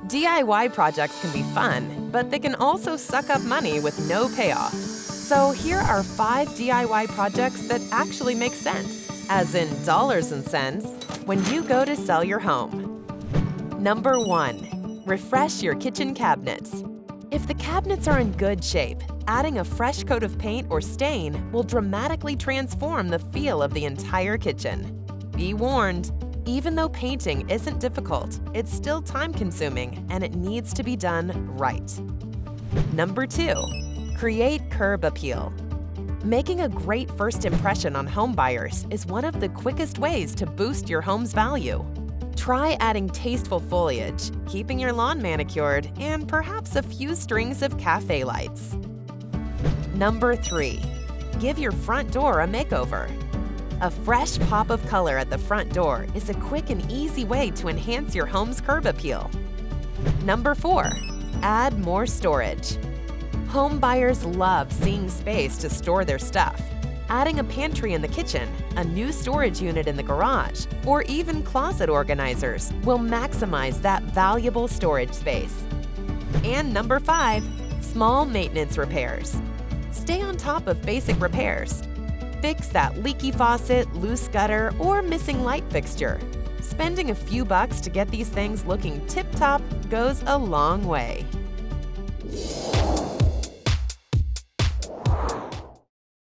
DIY projects can be fun, but they can also suck up money with no payoff. So here are 5 DIY projects that actually make sense, as in dollars and cents, when you go to sell your home. Number 1. Refresh your kitchen cabinets. If the cabinets are in good shape, adding a fresh coat of paint or stain will dramatically transform the feel of the entire kitchen. Be warned, even though painting isn't difficult, it's still time-consuming and it needs to be done right. Number 2. Create curb appeal. Making a great first impression on home buyers is one of the quickest ways to boost your home's value. Try adding tasteful foliage, keeping your lawn manicured, and perhaps a few strings of cafe lights. Number 3. Give your front door a makeover. A fresh pop of color at the front door is a quick and easy way to enhance your home's curb appeal. Number 4. Add more storage. Home buyers love seeing space to store their stuff. Adding a pantry in the kitchen, a new storage unit in the garage, or even closet organizers will maximize that valuable storage space. And number 5. Small maintenance repairs. Stay on top of basic repairs. Fix that leaky faucet, loose gutter, or missing light fixture. Spending a few bucks to get these things looking tip-top goes a long way.